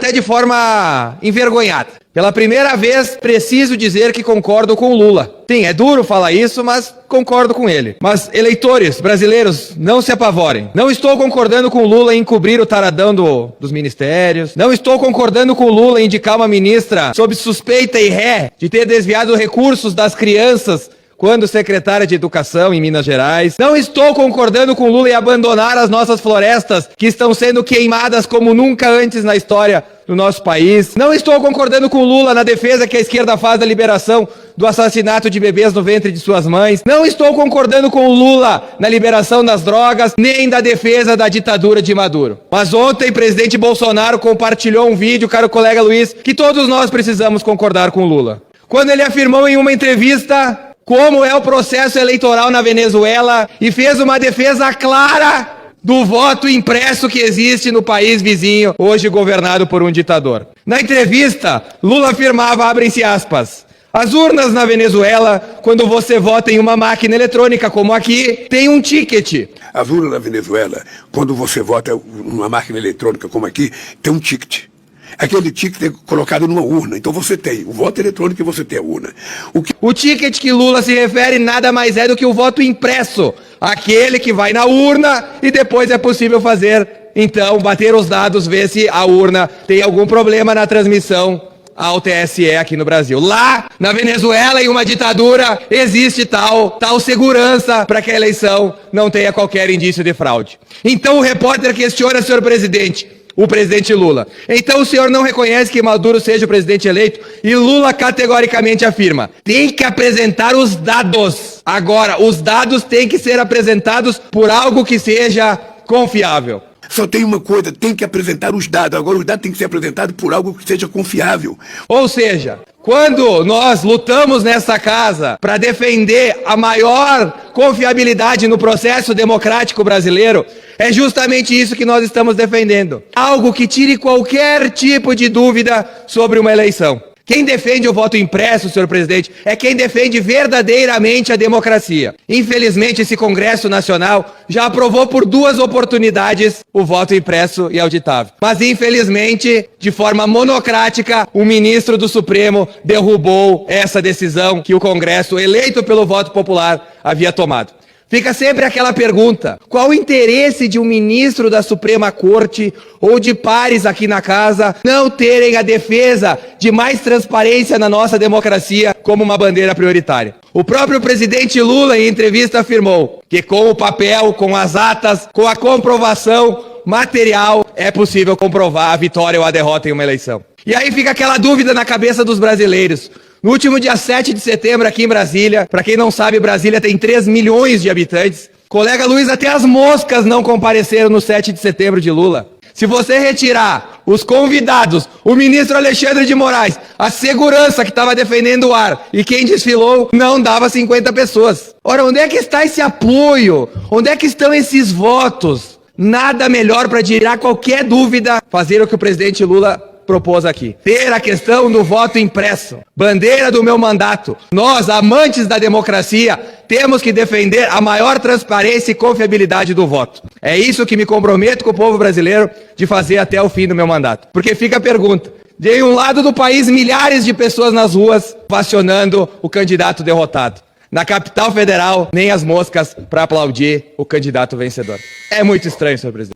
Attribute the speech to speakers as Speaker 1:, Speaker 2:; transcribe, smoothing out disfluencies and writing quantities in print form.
Speaker 1: até de forma envergonhada. Pela primeira vez, preciso dizer que concordo com o Lula. Sim, é duro falar isso, mas concordo com ele. Mas, eleitores brasileiros, não se apavorem. Não estou concordando com o Lula em encobrir o taradão dos ministérios. Não estou concordando com o Lula em indicar uma ministra sob suspeita e ré de ter desviado recursos das crianças quando secretária de Educação em Minas Gerais. Não estou concordando com o Lula em abandonar as nossas florestas que estão sendo queimadas como nunca antes na história do nosso país. Não estou concordando com o Lula na defesa que a esquerda faz da liberação do assassinato de bebês no ventre de suas mães. Não estou concordando com o Lula na liberação das drogas, nem da defesa da ditadura de Maduro. Mas ontem, o presidente Bolsonaro compartilhou um vídeo, caro colega Luiz, que todos nós precisamos concordar com o Lula. Quando ele afirmou em uma entrevista como é o processo eleitoral na Venezuela e fez uma defesa clara do voto impresso que existe no país vizinho, hoje governado por um ditador. Na entrevista, Lula afirmava, abrem-se aspas, as urnas na Venezuela, quando você vota em uma máquina eletrônica como aqui, tem um ticket.
Speaker 2: As urnas na Venezuela, quando você vota em uma máquina eletrônica como aqui, tem um ticket. Aquele ticket é colocado numa urna. Então você tem o voto eletrônico e você tem a urna.
Speaker 1: O ticket que Lula se refere nada mais é do que o voto impresso. Aquele que vai na urna e depois é possível fazer, então, bater os dados, ver se a urna tem algum problema na transmissão ao TSE aqui no Brasil. Lá, na Venezuela, em uma ditadura, existe tal segurança para que a eleição não tenha qualquer indício de fraude. Então o repórter questiona, senhor presidente, o presidente Lula. Então o senhor não reconhece que Maduro seja o presidente eleito? E Lula categoricamente afirma, tem que apresentar os dados. Agora, os dados têm que ser apresentados por algo que seja confiável.
Speaker 2: Só tem uma coisa, tem que apresentar os dados. Agora os dados têm que ser apresentados por algo que seja confiável.
Speaker 1: Ou seja, quando nós lutamos nessa casa para defender a maior confiabilidade no processo democrático brasileiro, é justamente isso que nós estamos defendendo. Algo que tire qualquer tipo de dúvida sobre uma eleição. Quem defende o voto impresso, senhor presidente, é quem defende verdadeiramente a democracia. Infelizmente, esse Congresso Nacional já aprovou por 2 oportunidades o voto impresso e auditável. Mas, infelizmente, de forma monocrática, o ministro do Supremo derrubou essa decisão que o Congresso, eleito pelo voto popular, havia tomado. Fica sempre aquela pergunta, qual o interesse de um ministro da Suprema Corte ou de pares aqui na casa não terem a defesa de mais transparência na nossa democracia como uma bandeira prioritária? O próprio presidente Lula, em entrevista, afirmou que com o papel, com as atas, com a comprovação material, é possível comprovar a vitória ou a derrota em uma eleição. E aí fica aquela dúvida na cabeça dos brasileiros. No último dia 7 de setembro, aqui em Brasília, para quem não sabe, Brasília tem 3 milhões de habitantes. Colega Luiz, até as moscas não compareceram no 7 de setembro de Lula. Se você retirar os convidados, o ministro Alexandre de Moraes, a segurança que estava defendendo o ar e quem desfilou, não dava 50 pessoas. Ora, onde é que está esse apoio? Onde é que estão esses votos? Nada melhor para tirar qualquer dúvida, fazer o que o presidente Lula propôs aqui. Ter a questão do voto impresso. Bandeira do meu mandato. Nós, amantes da democracia, temos que defender a maior transparência e confiabilidade do voto. É isso que me comprometo com o povo brasileiro de fazer até o fim do meu mandato. Porque fica a pergunta. De um lado do país, milhares de pessoas nas ruas ovacionando o candidato derrotado. Na capital federal, nem as moscas para aplaudir o candidato vencedor. É muito estranho, senhor presidente.